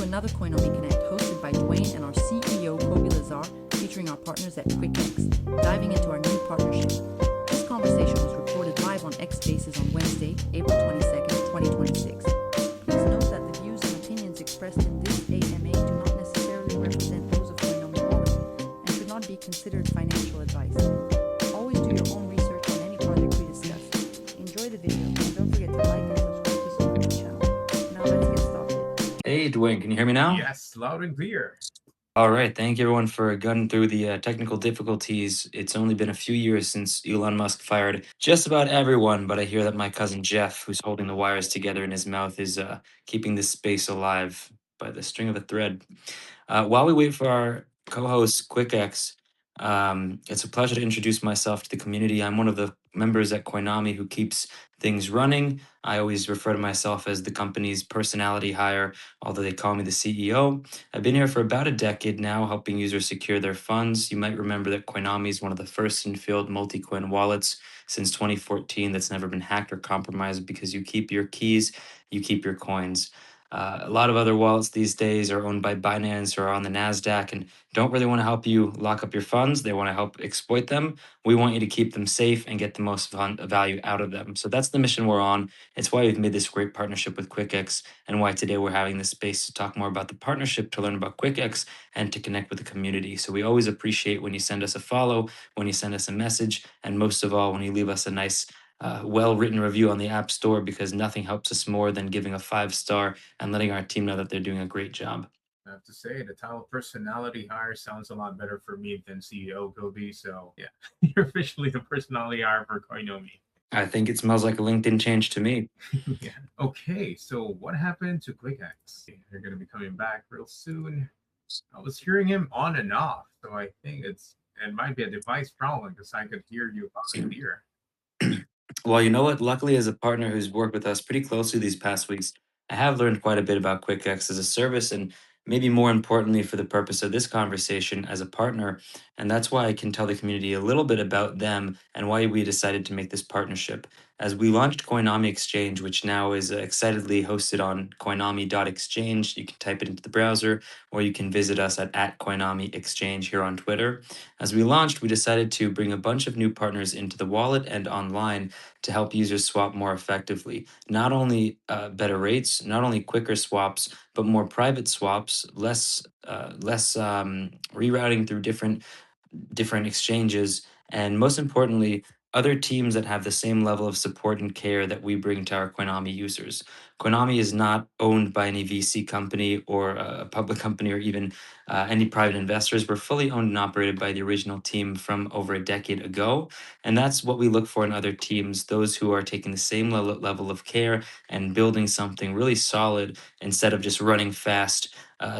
another Coinomi Connect hosted by Duane and our CEO Koby Lazar, featuring our partners at QuickEx, diving into our new partnership. This conversation was recorded live on X Spaces on Wednesday, April 22nd, 2026. Please note that the views and opinions expressed in this AMA do not necessarily represent those of Coinomi Wallet and should not be considered financial advice. Always do your own research on any project we discuss. Enjoy the video and don't forget to like and subscribe to support the channel. Now let's get started. Hey, Duane, can you hear me now? Yes, loud and clear. All right. Thank you, everyone, for gunning through the technical difficulties. It's only been a few years since Elon Musk fired just about everyone, but I hear that my cousin Jeff, who's holding the wires together in his mouth, is keeping this space alive by the string of a thread. While we wait for our co-host QuickEx, it's a pleasure to introduce myself to the community. I'm one of the members at Coinomi who keeps things running. I always refer to myself as the company's personality hire, although they call me the CEO. I've been here for about a decade now, helping users secure their funds. You might remember that Coinomi is one of the first in-field multi-coin wallets since 2014 that's never been hacked or compromised because you keep your keys, you keep your coins. A lot of other wallets these days are owned by Binance or on the NASDAQ and don't really want to help you lock up your funds. They want to help exploit them. We want you to keep them safe and get the most value out of them. So that's the mission we're on. It's why we've made this great partnership with QuickEx and why today we're having this space to talk more about the partnership, to learn about QuickEx, and to connect with the community. So we always appreciate when you send us a follow, when you send us a message, and most of all, when you leave us a nice well-written review on the App Store, because nothing helps us more than giving a 5-star and letting our team know that they're doing a great job. I have to say, the title personality hire sounds a lot better for me than CEO Koby. So, yeah, you're officially the personality hire for Coinomi. I think it smells like a LinkedIn change to me. Yeah. Okay, so what happened to QuickEx? They're going to be coming back real soon. I was hearing him on and off, so I think it might be a device problem because I could hear you clear. Well, you know what? Luckily, as a partner who's worked with us pretty closely these past weeks, I have learned quite a bit about QuickEx as a service and maybe more importantly for the purpose of this conversation as a partner. And that's why I can tell the community a little bit about them and why we decided to make this partnership. As we launched Coinomi Exchange, which now is excitedly hosted on coinomi.exchange, you can type it into the browser or you can visit us at Coinomi Exchange here on Twitter. As we launched, we decided to bring a bunch of new partners into the wallet and online to help users swap more effectively. Not only better rates, not only quicker swaps, but more private swaps, less rerouting through different exchanges, and most importantly, other teams that have the same level of support and care that we bring to our Coinomi users. Coinomi is not owned by any VC company or a public company or even any private investors. We're fully owned and operated by the original team from over a decade ago. And that's what we look for in other teams, those who are taking the same level of care and building something really solid instead of just running fast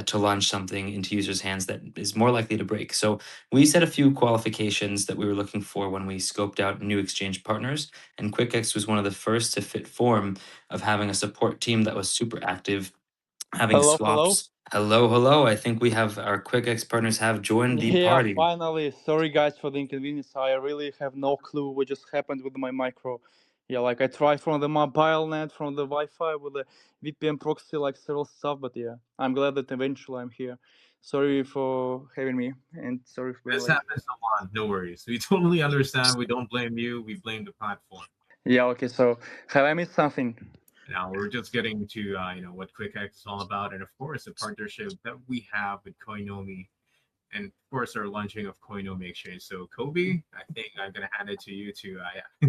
to launch something into users' hands that is more likely to break. So we set a few qualifications that we were looking for when we scoped out new exchange partners, and QuickEx was one of the first to fit form of having a support team that was super active, having Hello, swaps. Hello. I think we have our QuickEx partners have joined the Yeah, party. finally. Sorry, guys, for the inconvenience. I really have no clue what just happened with my micro. Yeah, like I tried from the mobile net, from the Wi-Fi with the VPN proxy, like several stuff. But yeah, I'm glad that eventually I'm here. Sorry for having me, and sorry for being This late. happens a lot. No worries. We totally understand. We don't blame you. We blame the platform. Yeah, okay. So have I missed something? Now we're just getting to what QuickEx is all about, and of course the partnership that we have with Coinomi, and of course our launching of Coinomi Exchange. So Koby, I think I'm gonna hand it to you to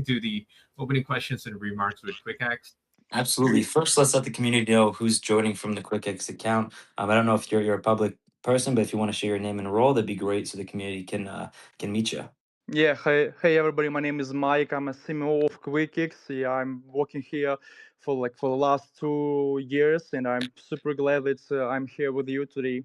do the opening questions and remarks with QuickEx. Absolutely. First, let's let the community know who's joining from the QuickEx account. I don't know if you're a public person, but if you want to share your name and role, that'd be great, so the community can meet you. Yeah, hey everybody. My name is Mike. I'm a CMO of QuickEx. Yeah, I'm working here for the last 2 years, and I'm super glad that I'm here with you today.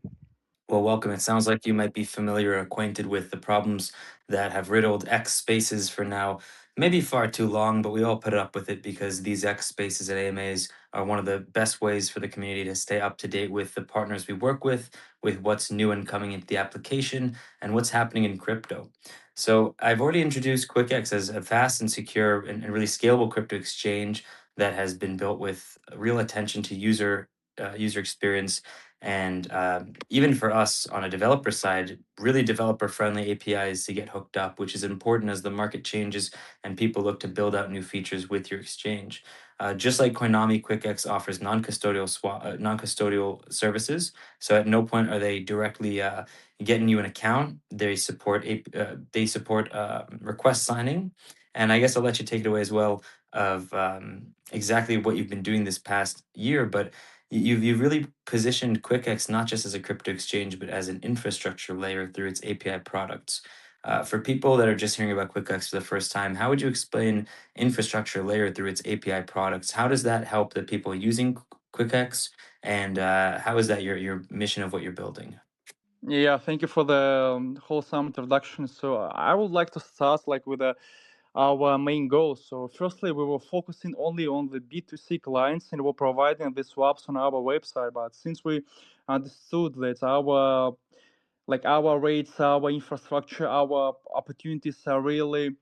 Well, welcome. It sounds like you might be familiar or acquainted with the problems that have riddled X spaces for now, maybe far too long, but we all put up with it because these X spaces and AMAs are one of the best ways for the community to stay up to date with the partners we work with what's new and coming into the application, and what's happening in crypto. So I've already introduced QuickEx as a fast and secure and really scalable crypto exchange that has been built with real attention to user user experience. And even for us on a developer side, really developer friendly APIs to get hooked up, which is important as the market changes and people look to build out new features with your exchange. Just like Coinomi, QuickEx offers non-custodial services. So at no point are they directly getting you an account. They support request signing, and I guess I'll let you take it away as well of exactly what you've been doing this past year. But you've really positioned QuickEx not just as a crypto exchange, but as an infrastructure layer through its API products. For people that are just hearing about QuickEx for the first time, how would you explain infrastructure layer through its API products? How does that help the people using QuickEx, and how is that your mission of what you're building? Yeah, thank you for the wholesome introduction. So I would like to start like with our main goals. So firstly, we were focusing only on the B2C clients and we're providing the swaps on our website. But since we understood that our rates, our infrastructure, our opportunities are really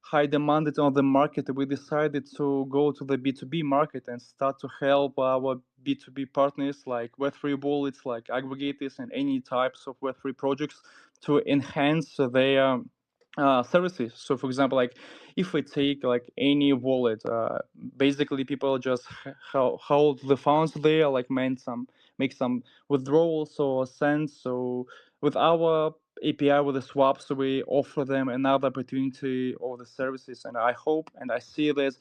high demanded on the market, we decided to go to the B2B market and start to help our B2B partners like Web3 wallets, like aggregators, and any types of Web3 projects to enhance their services. So, for example, like if we take like any wallet, basically people just hold the funds there, like make some withdrawals or sends. So with our API with the swaps, we offer them another opportunity of the services, and I hope and I see that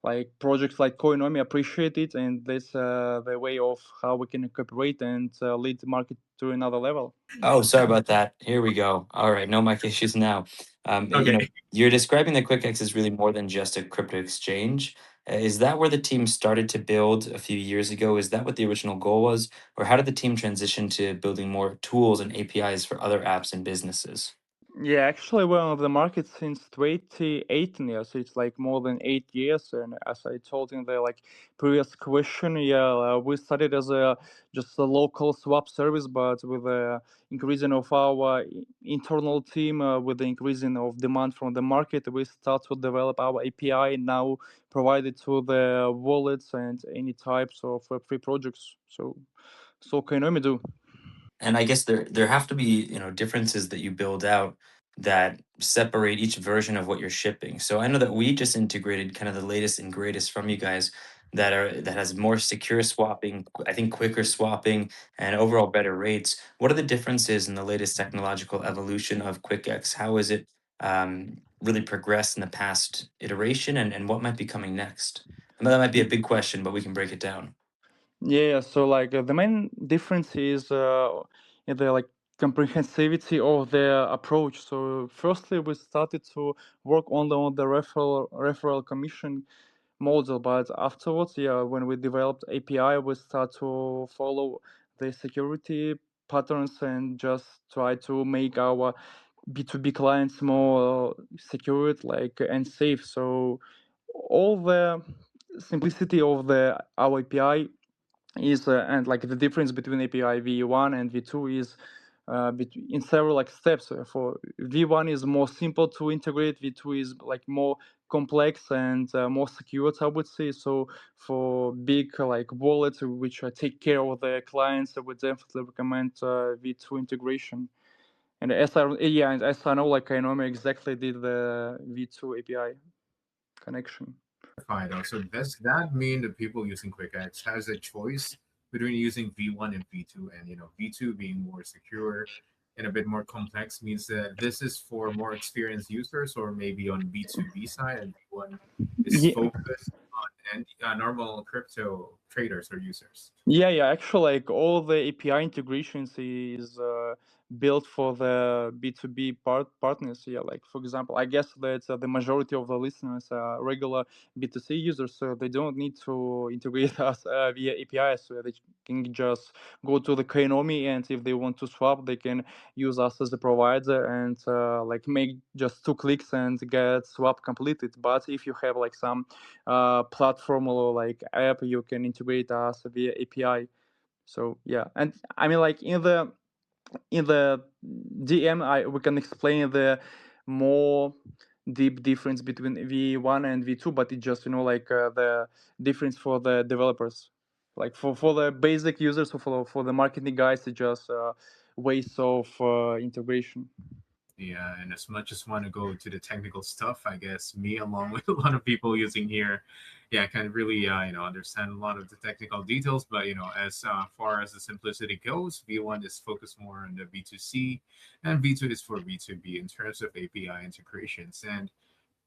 like projects like Coinomi appreciate it, and that's the way of how we can cooperate and lead the market to another level. Oh, sorry about that. Here we go. All right, no mic issues now. Okay. You're describing that QuickEx is really more than just a crypto exchange. Is that where the team started to build a few years ago? Is that what the original goal was? Or how did the team transition to building more tools and APIs for other apps and businesses? Yeah, actually, we're on the market since 2018 years. So it's like more than 8 years. And as I told in the like previous question, yeah, we started as a just a local swap service, but with the increasing of our internal team, with the increasing of demand from the market, we start to develop our API now provided to the wallets and any types of free projects. So Koinomi do. And I guess there have to be, differences that you build out that separate each version of what you're shipping. So I know that we just integrated kind of the latest and greatest from you guys that has more secure swapping, I think quicker swapping, and overall better rates. What are the differences in the latest technological evolution of QuickEx? How is it really progressed in the past iteration, and what might be coming next? I know that might be a big question, but we can break it down. Yeah, so like the main difference is in the like comprehensivity of the approach. So firstly, we started to work only on the referral commission model, but afterwards, yeah, when we developed API, we start to follow the security patterns and just try to make our B2B clients more secured, like and safe. So all the simplicity of the our API is and like the difference between API V1 and V2 is in several like steps. For V1 is more simple to integrate, V2 is like more complex and more secure, I would say. So for big like wallets which take care of the clients, I would definitely recommend V2 integration. And as I know, like Koinomi exactly did the V2 API connection. Fine, though. So does that mean that people using QuickX has a choice between using V1 and V2, and V2 being more secure and a bit more complex means that this is for more experienced users, or maybe on B2B side, and V1 is Yeah. focused on normal crypto traders or users. Yeah. Actually, like all the API integrations is built for the B2B partners. Yeah, like for example, I guess that the majority of the listeners are regular B2C users, so they don't need to integrate us via APIs. So they can just go to the Koinomi, and if they want to swap, they can use us as a provider and like make just 2 clicks and get swap completed. But if you have like some platform or like app, you can integrate us via API. So yeah, and I mean like in the DM, we can explain the more deep difference between V1 and V2, but it just like the difference for the developers. Like for the basic users or for the marketing guys, it's just ways of integration. Yeah, and as much as want to go to the technical stuff, I guess me along with a lot of people using here, yeah, can really understand a lot of the technical details. But as far as the simplicity goes, V1 is focused more on the B2C, and V2 is for B2B in terms of API integrations. And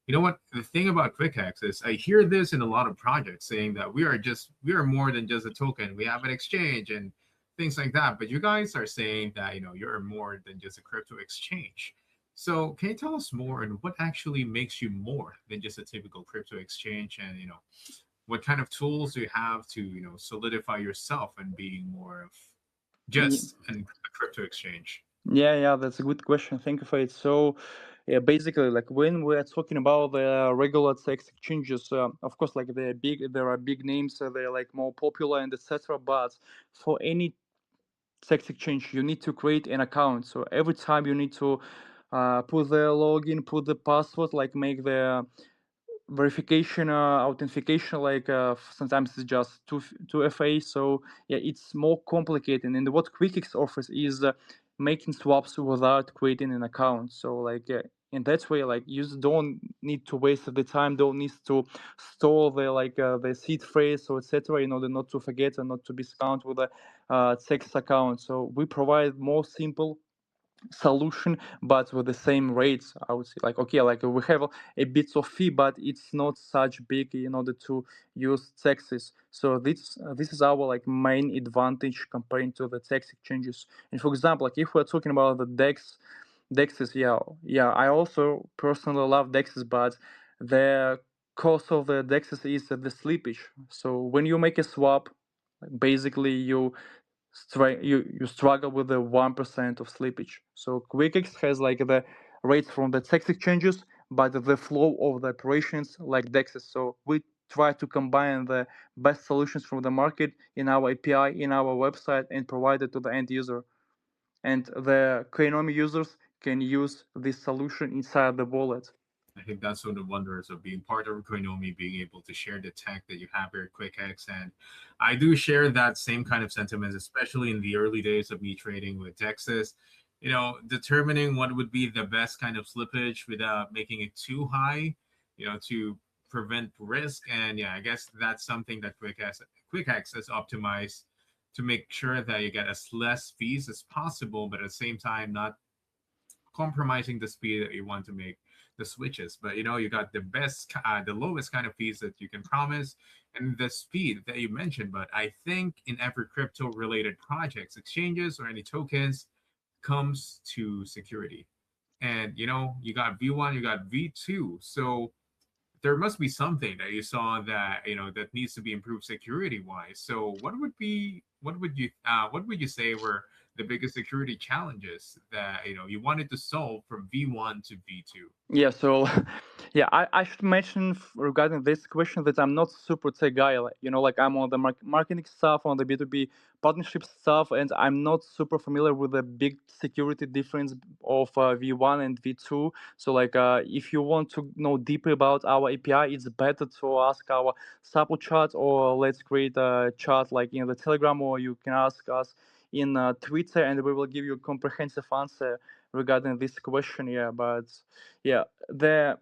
you know what? The thing about QuickEx is I hear this in a lot of projects saying that we are more than just a token. We have an exchange and things like that. But you guys are saying that you're more than just a crypto exchange. So can you tell us more on what actually makes you more than just a typical crypto exchange, and what kind of tools do you have to solidify yourself and being more of just a crypto exchange? Yeah, that's a good question. Thank you for it. So, yeah, basically, like when we're talking about the regular sex exchanges, of course, like there are big names, they're like more popular and etc. But for any sex exchange, you need to create an account. So every time you need to put the login, put the password, like make the verification authentication, like sometimes it's just two fa. So yeah, it's more complicated, and what QuickEx offers is making swaps without creating an account. So like in that way, like you don't need to waste the time, don't need to store the seed phrase or etc. in order not to forget and not to be scammed with a text account. So we provide more simple solution but with the same rates. I would say, like, okay, like we have a bit of fee, but it's not such big in order to use taxes. So this is our like main advantage comparing to the tax exchanges. And for example, like if we're talking about the dexes, yeah, I also personally love dexes, but the cost of the dexes is the slippage. So when you make a swap, basically you struggle with the 1% of slippage. So QuickEx has like the rates from the tax exchanges, but the flow of the operations like DEXs. So we try to combine the best solutions from the market in our API, in our website, and provide it to the end user. And the Coinomi users can use this solution inside the wallet. I think that's one of the wonders of being part of Koinomi, being able to share the tech that you have here at QuickX. And I do share that same kind of sentiments, especially in the early days of me trading with Texas. Determining what would be the best kind of slippage without making it too high, to prevent risk. And yeah, I guess that's something that QuickX has optimized to make sure that you get as less fees as possible, but at the same time, not compromising the speed that you want to make the switches. But you got the lowest kind of fees that you can promise, and the speed that you mentioned. But I think in every crypto related projects, exchanges, or any tokens, comes to security. And you got V1, you got V2. So there must be something that you saw that that needs to be improved security wise. So what would you say were the biggest security challenges that you wanted to solve from V1 to V2? Yeah, so yeah, I should mention regarding this question that I'm not super tech guy. Like, like I'm on the marketing stuff, on the B2B partnership stuff, and I'm not super familiar with the big security difference of V1 and V2. So like, if you want to know deeper about our API, it's better to ask our support chat, or let's create a chat like in the Telegram, or you can ask us in Twitter, and we will give you a comprehensive answer regarding this question. Yeah, but yeah, the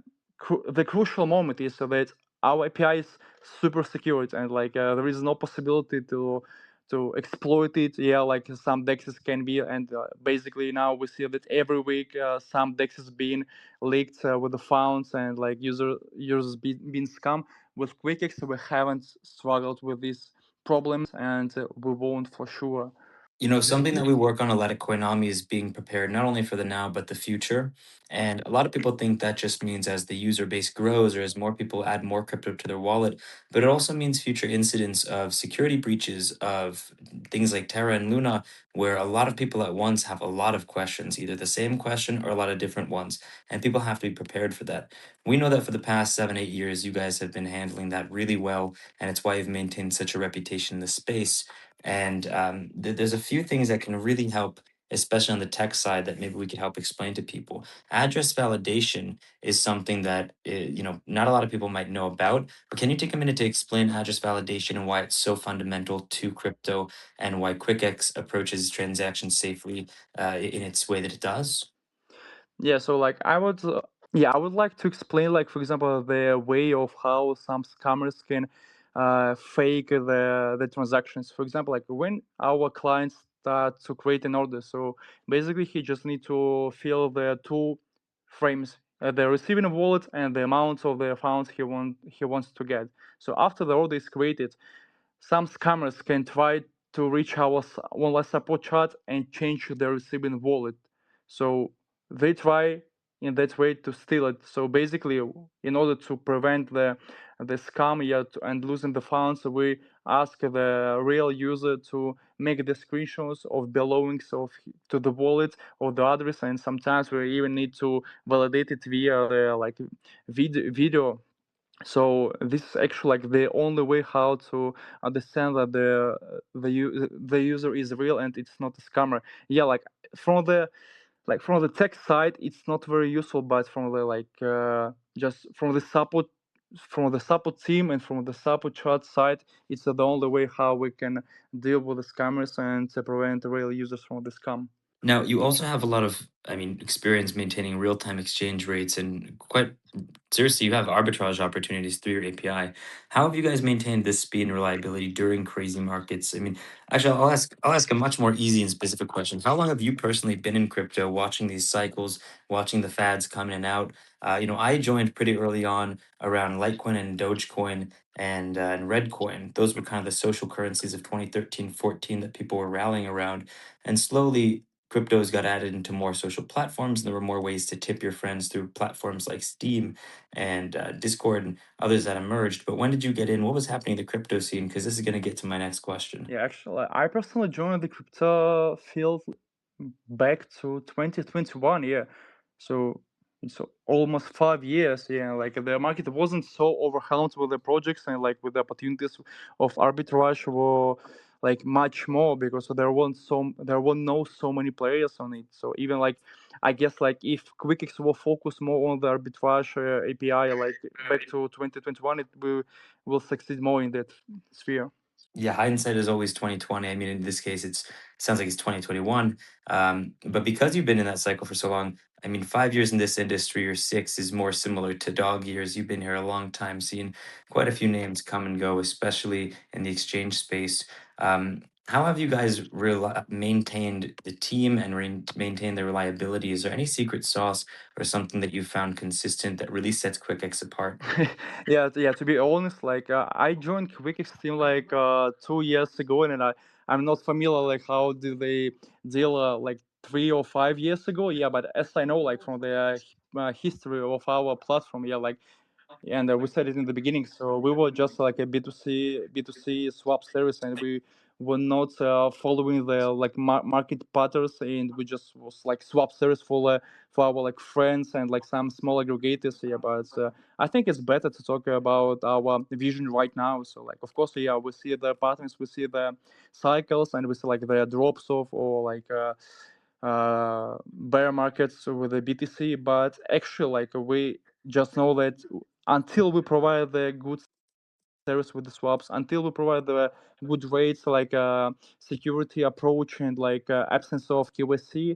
crucial moment is that our API is super secured, and like there is no possibility to exploit it. Yeah, like some dexes can be, and basically now we see that every week some dexes being leaked with the funds, and like users being scammed. With QuickEx we haven't struggled with these problems, and we won't for sure. Something that we work on a lot at Koinami is being prepared not only for the now, but the future. And a lot of people think that just means as the user base grows or as more people add more crypto to their wallet, but it also means future incidents of security breaches of things like Terra and Luna, where a lot of people at once have a lot of questions, either the same question or a lot of different ones. And people have to be prepared for that. We know that for the past 7, 8 years, you guys have been handling that really well. And it's why you've maintained such a reputation in the space. And there's a few things that can really help especially on the tech side, that maybe we could help explain to people. Address validation is something that not a lot of people might know about, but can you take a minute to explain address validation and why it's so fundamental to crypto and why QuickEx approaches transactions safely in its way that it does? Yeah, so like I would like to explain, like for example, the way of how some scammers can fake the transactions. For example, like when our clients start to create an order, so basically he just need to fill the two frames, the receiving wallet and the amount of the funds he wants to get. So after the order is created, some scammers can try to reach our online support chat and change their receiving wallet. So they try in that way to steal it. So basically, in order to prevent the scam, and losing the funds, we ask the real user to make the screenshots of belongings to the wallet or the address, and sometimes we even need to validate it via the like video. So this is actually like the only way how to understand that the user is real and it's not a scammer. Yeah, like from the from the tech side, it's not very useful, but from the just from the support team and from the support chat side, it's the only way how we can deal with the scammers and to prevent real users from the scam. Now, you also have a lot of, experience maintaining real-time exchange rates, and quite seriously, you have arbitrage opportunities through your API. How have you guys maintained this speed and reliability during crazy markets? Actually, I'll ask a much more easy and specific question. How long have you personally been in crypto, watching these cycles, watching the fads come in and out? I joined pretty early on around Litecoin and Dogecoin and Redcoin. Those were kind of the social currencies of 2013, 14 that people were rallying around, and slowly cryptos got added into more social platforms, and there were more ways to tip your friends through platforms like Steam and Discord and others that emerged. But when did you get in? What was happening in the crypto scene? Because this is going to get to my next question. Yeah, actually, I personally joined the crypto field back to 2021. Yeah, so it's almost 5 years. Yeah, like the market wasn't so overwhelmed with the projects and like with the opportunities of arbitrage were like much more because there were no so many players on it. So even like I guess like if QuickEx will focus more on the arbitrage API like back to 2021, it will succeed more in that sphere. Yeah, hindsight is always 2020. In this case, it sounds like it's 2021. But because you've been in that cycle for so long, 5 years in this industry or six is more similar to dog years. You've been here a long time, seen quite a few names come and go, especially in the exchange space. How have you guys maintained the team and maintained the reliability? Is there any secret sauce or something that you found consistent that really sets QuickX apart? Yeah. To be honest, like I joined QuickEx team like 2 years ago, and I'm not familiar like how do they deal like 3 or 5 years ago. Yeah, but as I know, like from the history of our platform, yeah, like and we said it in the beginning. So we were just like a B2C swap service, and we were not following the like market patterns, and we just was like swap service for our like friends and like some small aggregators here. But I think it's better to talk about our vision right now. So like of course, yeah, we see the patterns, we see the cycles, and we see like the drops of or like bear markets with the BTC. But actually, like we just know that until we provide the good service with the swaps, until we provide the good rates like security approach and like absence of KYC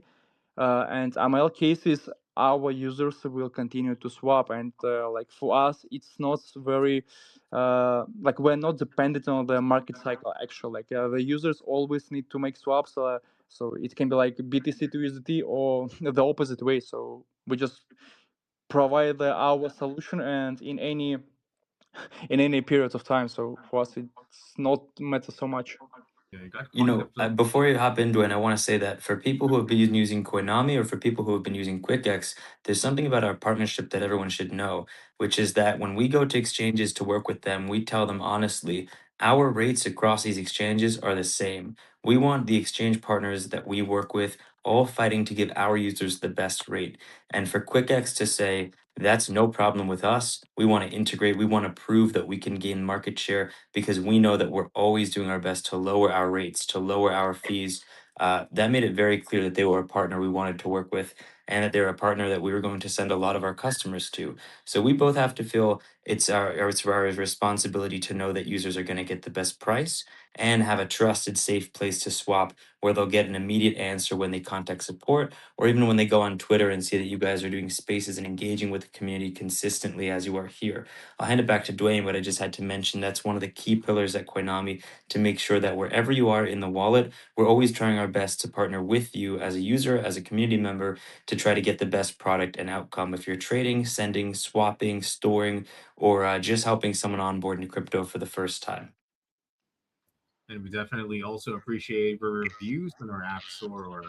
and ML cases, our users will continue to swap. And like for us, it's not very like we're not dependent on the market cycle. Actually, like the users always need to make swaps. So it can be like BTC to USDT or the opposite way. So we just provide our solution and in any period of time. So for us, it's not matter so much. Yeah, you got quite a flip. Before you hop into it, I want to say that for people who have been using Koinami or for people who have been using QuickX, there's something about our partnership that everyone should know, which is that when we go to exchanges to work with them, we tell them honestly, our rates across these exchanges are the same. We want the exchange partners that we work with all fighting to give our users the best rate. And for QuickX to say, that's no problem with us. We want to integrate. We want to prove that we can gain market share because we know that we're always doing our best to lower our rates, to lower our fees. that made it very clear that they were a partner we wanted to work with, and that they were a partner that we were going to send a lot of our customers to. So we both have to feel it's our responsibility to know that users are going to get the best price and have a trusted, safe place to swap where they'll get an immediate answer when they contact support, or even when they go on Twitter and see that you guys are doing spaces and engaging with the community consistently as you are here. I'll hand it back to Duane, but I just had to mention that's one of the key pillars at Koinami, to make sure that wherever you are in the wallet, we're always trying our best to partner with you as a user, as a community member, to try to get the best product and outcome. If you're trading, sending, swapping, storing, or just helping someone onboard into crypto for the first time. And we definitely also appreciate your reviews on our app store or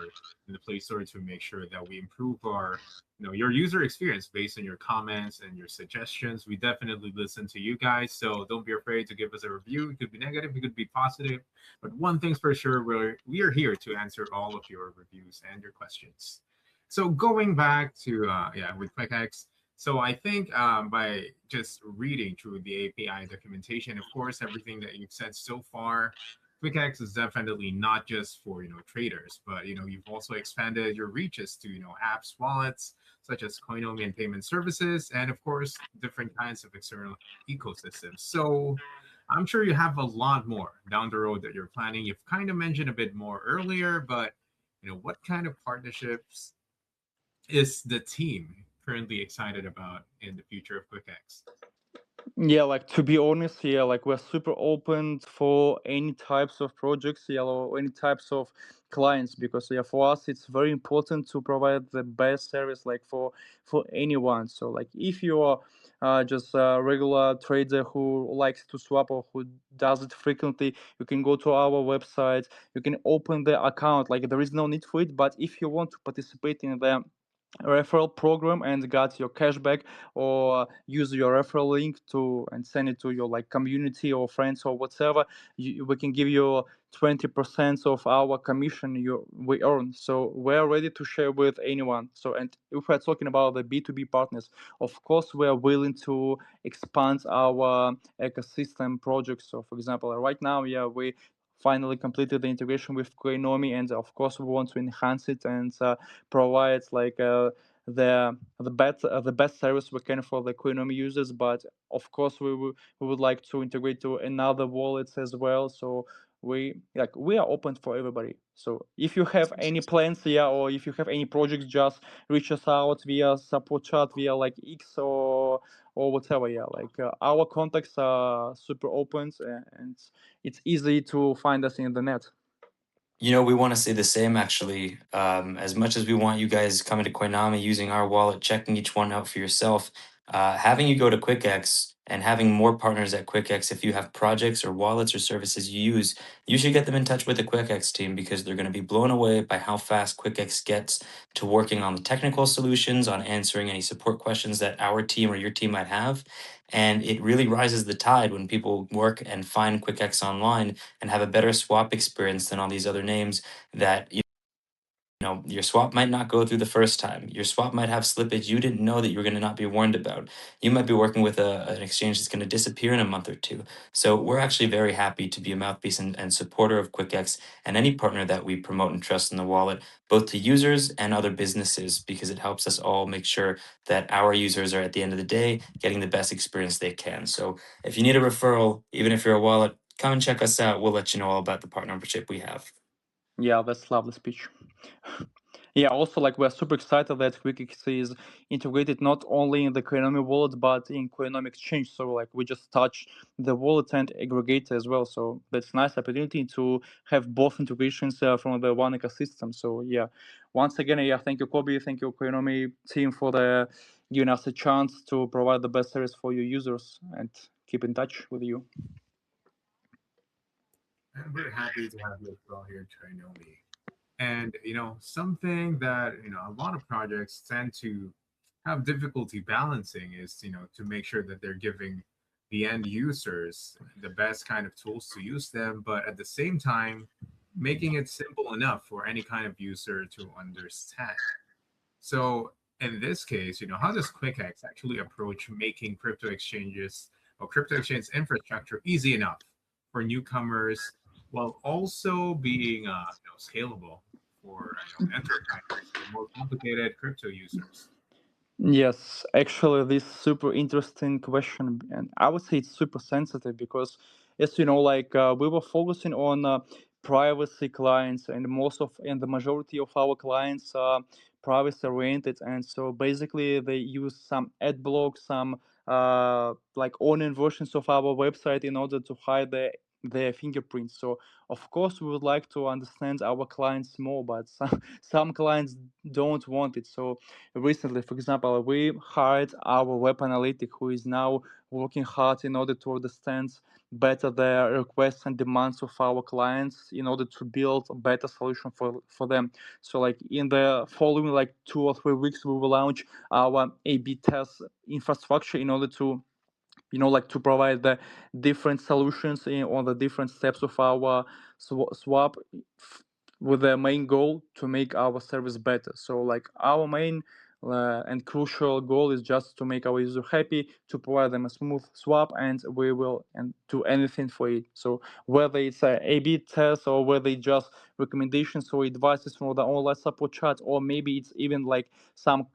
in the Play Store to make sure that we improve our, your user experience based on your comments and your suggestions. We definitely listen to you guys, so don't be afraid to give us a review. It could be negative, it could be positive, but one thing's for sure, we are here to answer all of your reviews and your questions. So going back to with QuickEx. So I think by just reading through the API documentation, of course, everything that you've said so far, QuickEx is definitely not just for traders, but you've also expanded your reaches to apps, wallets such as Coinomi and payment services, and of course different kinds of external ecosystems. So I'm sure you have a lot more down the road that you're planning. You've kind of mentioned a bit more earlier, but what kind of partnerships is the team currently excited about in the future of QuickEx? Yeah, like to be honest, yeah, like we're super open for any types of projects, yeah, or any types of clients, because yeah, for us it's very important to provide the best service like for anyone. So like if you are just a regular trader who likes to swap or who does it frequently, you can go to our website, you can open the account, like there is no need for it. But if you want to participate in the referral program and got your cashback, or use your referral link to and send it to your like community or friends or whatever, we can give you 20% of our commission we earn. So we're ready to share with anyone. So, and if we're talking about the B2B partners, of course we're willing to expand our ecosystem projects. So for example, right now, yeah, we finally completed the integration with Coinomi, and of course we want to enhance it and provide like the best service we can for the Coinomi users. But of course we would like to integrate to another wallets as well. So we are open for everybody. So if you have any plans, yeah, or if you have any projects, just reach us out via support chat, via like X or whatever. Yeah, like our contacts are super open, and it's easy to find us in the net. We want to say the same actually. As much as we want you guys coming to Koinami, using our wallet, checking each one out for yourself, having you go to QuickEx and having more partners at QuickEx, if you have projects or wallets or services you use, you should get them in touch with the QuickEx team, because they're going to be blown away by how fast QuickEx gets to working on the technical solutions, on answering any support questions that our team or your team might have. And it really rises the tide when people work and find QuickEx online and have a better swap experience than all these other names that your swap might not go through the first time. Your swap might have slippage you didn't know that you were going to not be warned about. You might be working with an exchange that's going to disappear in a month or two. So we're actually very happy to be a mouthpiece and supporter of QuickEx and any partner that we promote and trust in the wallet, both to users and other businesses, because it helps us all make sure that our users are, at the end of the day, getting the best experience they can. So if you need a referral, even if you're a wallet, come and check us out. We'll let you know all about the partnership we have. Yeah, that's lovely speech. Yeah, also like we're super excited that QuickEx is integrated not only in the Coinomi wallet but in Coinomi Exchange. So like we just touch the wallet and aggregator as well. So that's nice opportunity to have both integrations from the one ecosystem. So yeah, once again, yeah, thank you, Koby, thank you, Coinomi team, for the giving us a chance to provide the best service for your users and keep in touch with you. And we're happy to have you as well here at Coinomi. And something that a lot of projects tend to have difficulty balancing is to make sure that they're giving the end users the best kind of tools to use them, but at the same time making it simple enough for any kind of user to understand. So in this case, how does QuickEx actually approach making crypto exchanges or crypto exchange infrastructure easy enough for newcomers while also being scalable for enterprises or more complicated crypto users. Yes, actually, this super interesting question, and I would say it's super sensitive because, as you know, like we were focusing on privacy clients, and the majority of our clients are privacy oriented, and so basically they use some ad block, some like online versions of our website in order to hide their fingerprints. So of course we would like to understand our clients more, but some clients don't want it. So recently, for example, we hired our web analytic who is now working hard in order to understand better the requests and demands of our clients in order to build a better solution for them. So like in the following like 2 or 3 weeks, we will launch our A/B test infrastructure in order to like to provide the different solutions on the different steps of our swap with the main goal to make our service better. So like our main and crucial goal is just to make our user happy, to provide them a smooth swap, and we will and do anything for it. So whether it's a B test or whether it's just recommendations or advices from the online support chat, or maybe it's even like some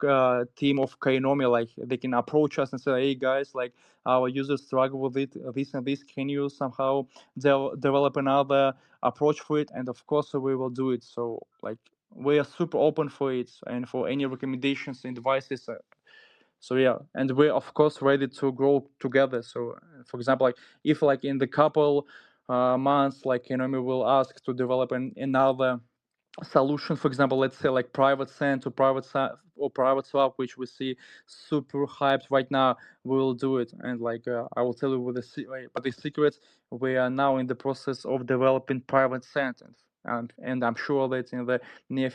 team of Coinomi, like they can approach us and say, hey guys, like our users struggle with it, this and this. Can you somehow develop another approach for it? And of course, we will do it. So, like, we are super open for it and for any recommendations and advices. So yeah, and we're of course ready to grow together. So, for example, like if like in the couple months, like will ask to develop another solution, for example, let's say like private send to or private swap, which we see super hyped right now, we will do it. And like I will tell you with but the secret, we are now in the process of developing private send, and I'm sure that in the near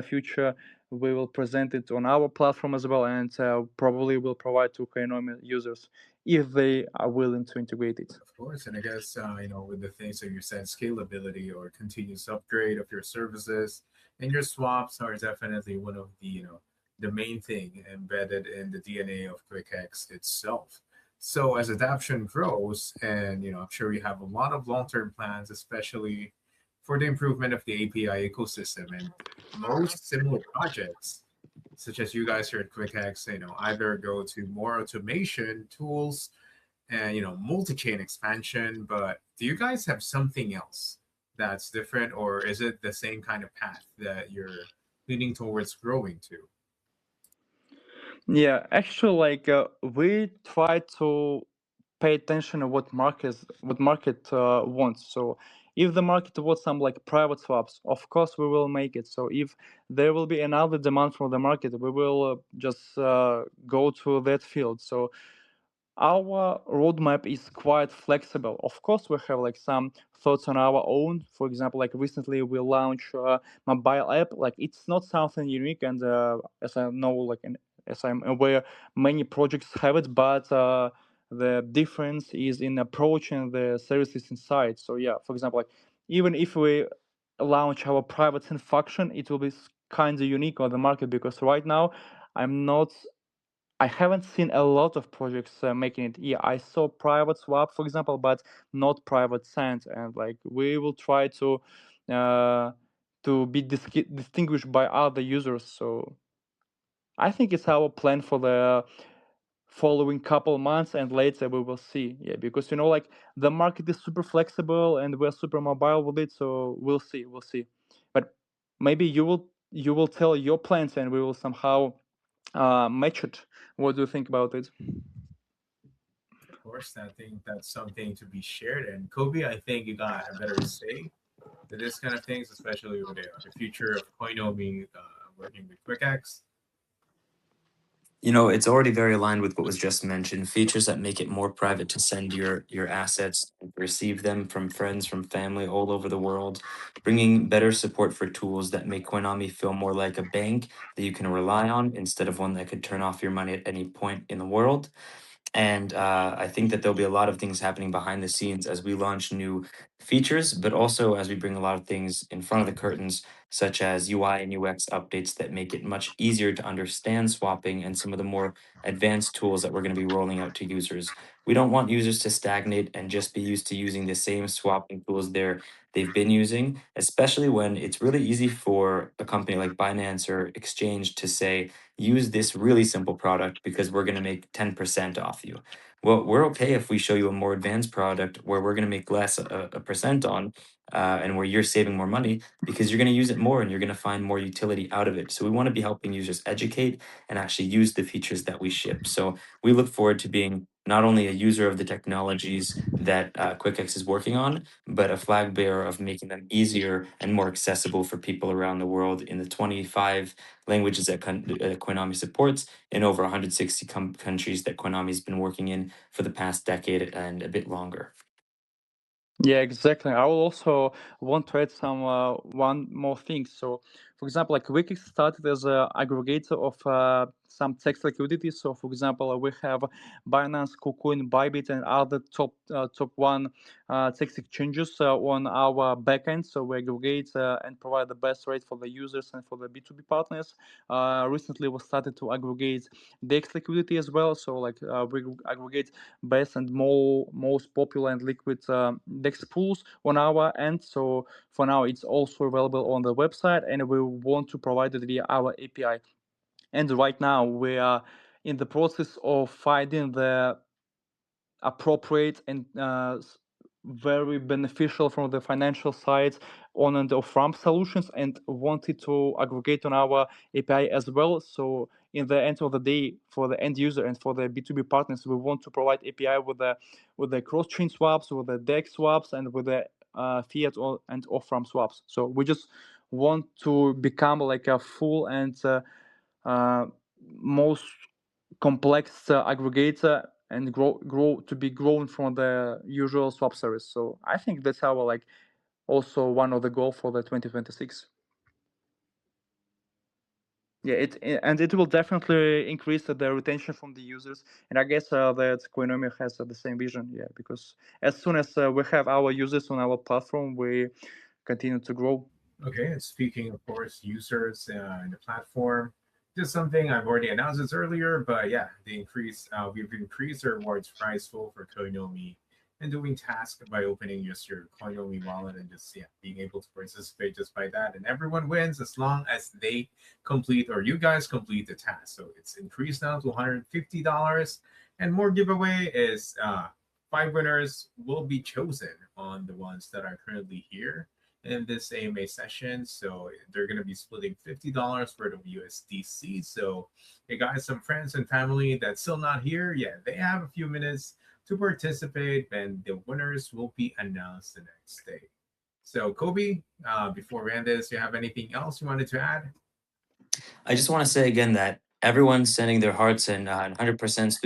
future we will present it on our platform as well, and probably will provide to Koinomi users if they are willing to integrate it. Of course, and I guess with the things that you said, scalability or continuous upgrade of your services and your swaps are definitely one of the main thing embedded in the DNA of QuickEx itself. So as adoption grows, and I'm sure you have a lot of long-term plans, especially for the improvement of the API ecosystem, and most similar projects, such as you guys here at QuickEx, either go to more automation tools and multi-chain expansion. But do you guys have something else that's different, or is it the same kind of path that you're leaning towards growing to? Yeah, actually, like we try to pay attention to what market wants. So if the market wants some like private swaps, of course we will make it. So if there will be another demand from the market, we will just go to that field. So our roadmap is quite flexible. Of course, we have like some thoughts on our own. For example, like recently we launched a mobile app. Like it's not something unique, and as I know, like as I'm aware, many projects have it, but the difference is in approach and the services inside. So yeah, for example, like even if we launch our private SIM function, it will be kind of unique on the market because right now I'm not I haven't seen a lot of projects making it. Yeah, I saw private swap, for example, but not private send. And like we will try uh, to be distinguished by other users. So I think it's our plan for the following couple months, and later we will see. Yeah, because like the market is super flexible and we're super mobile with it. So we'll see. But maybe you will tell your plans, and we will somehow match it. What do you think about it? Of course, I think that's something to be shared. And Kobe, I think you got a better say to this kind of things, especially with the future of Coinomi working with QuickX. It's already very aligned with what was just mentioned. Features that make it more private to send your assets, and receive them from friends, from family all over the world. Bringing better support for tools that make Koinami feel more like a bank that you can rely on instead of one that could turn off your money at any point in the world. And I think that there'll be a lot of things happening behind the scenes as we launch new features, but also as we bring a lot of things in front of the curtains such as UI and UX updates that make it much easier to understand swapping and some of the more advanced tools that we're going to be rolling out to users. We don't want users to stagnate and just be used to using the same swapping tools they've been using, especially when it's really easy for a company like Binance or Exchange to say, use this really simple product because we're going to make 10% off you. Well, we're okay if we show you a more advanced product where we're going to make less a percent on, and where you're saving more money because you're going to use it more and you're going to find more utility out of it. So we want to be helping users educate and actually use the features that we ship. So we look forward to being not only a user of the technologies that QuickEx is working on, but a flag bearer of making them easier and more accessible for people around the world in the 25 languages that Coinomi supports in over 160 countries that Coinomi's been working in for the past decade and a bit longer. Yeah, exactly. I will also want to add some one more thing. So, for example, like QuickEx started as an aggregator of some text liquidity. So, for example, we have Binance, KuCoin, Bybit, and other top one text exchanges on our backend. So we aggregate and provide the best rate for the users and for the B2B partners. Recently, we started to aggregate DEX liquidity as well. So, like we aggregate best and most popular and liquid DEX pools on our end. So for now, it's also available on the website, and we want to provide it via our API. And right now, we are in the process of finding the appropriate and very beneficial from the financial side on and off ramp solutions, and wanted to aggregate on our API as well. So in the end of the day, for the end user and for the B2B partners, we want to provide API with the cross chain swaps, with the DEX swaps, and with the fiat and off ramp swaps. So we just want to become like a full and most complex aggregator and grow to be grown from the usual swap service. So I think that's our like also one of the goal for the 2026. Yeah, it will definitely increase the retention from the users, and I guess that Coinomi has the same vision. Yeah, because as soon as we have our users on our platform, we continue to grow. Okay, and speaking of course users in the platform, just something I've already announced this earlier, but yeah, we've increased our rewards price pool for Koinomi and doing tasks by opening just your Coinomi wallet and just being able to participate just by that, and everyone wins as long as they complete or you guys complete the task. So it's increased now to $150, and more giveaway is 5 winners will be chosen on the ones that are currently here in this AMA session. So they're going to be splitting $50 worth of USDC. So, hey guys, some friends and family that's still not here, yeah, they have a few minutes to participate, and the winners will be announced the next day. So, Koby, before we end this, you have anything else you wanted to add? I just want to say again that everyone's sending their hearts and 100%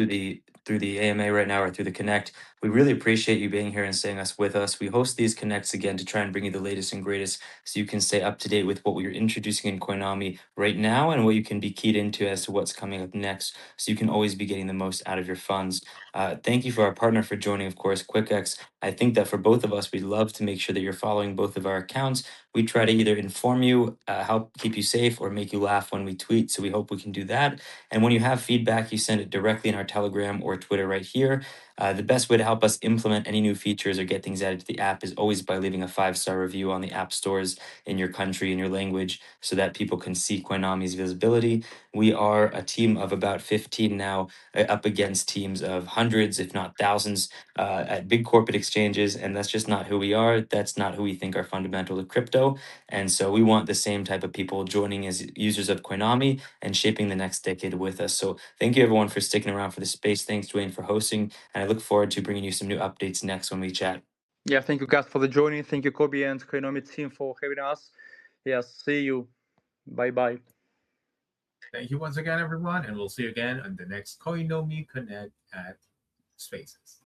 through the AMA right now or through the Connect. We really appreciate you being here and staying with us. We host these Connects again to try and bring you the latest and greatest, so you can stay up to date with what we're introducing in Coinomi right now and what you can be keyed into as to what's coming up next, so you can always be getting the most out of your funds. Thank you for our partner for joining, of course, QuickEx. I think that for both of us, we'd love to make sure that you're following both of our accounts. We try to either inform you, help keep you safe, or make you laugh when we tweet. So we hope we can do that. And when you have feedback, you send it directly in our Telegram or Twitter right here. The best way to help us implement any new features or get things added to the app is always by leaving a 5-star review on the app stores in your country, in your language, so that people can see Coinomi's visibility. We are a team of about 15 now, up against teams of hundreds, if not thousands, at big corporate exchanges, and that's just not who we are. That's not who we think are fundamental to crypto. And so we want the same type of people joining as users of Coinomi and shaping the next decade with us. So thank you everyone for sticking around for the space. Thanks, Duane, for hosting, and I look forward to bringing you some new updates next when we chat. Yeah, thank you guys for the joining. Thank you, Koby and Coinomi team, for having us. Yeah, see you. Bye bye. Thank you once again, everyone, and we'll see you again on the next Koinomi Connect at Spaces.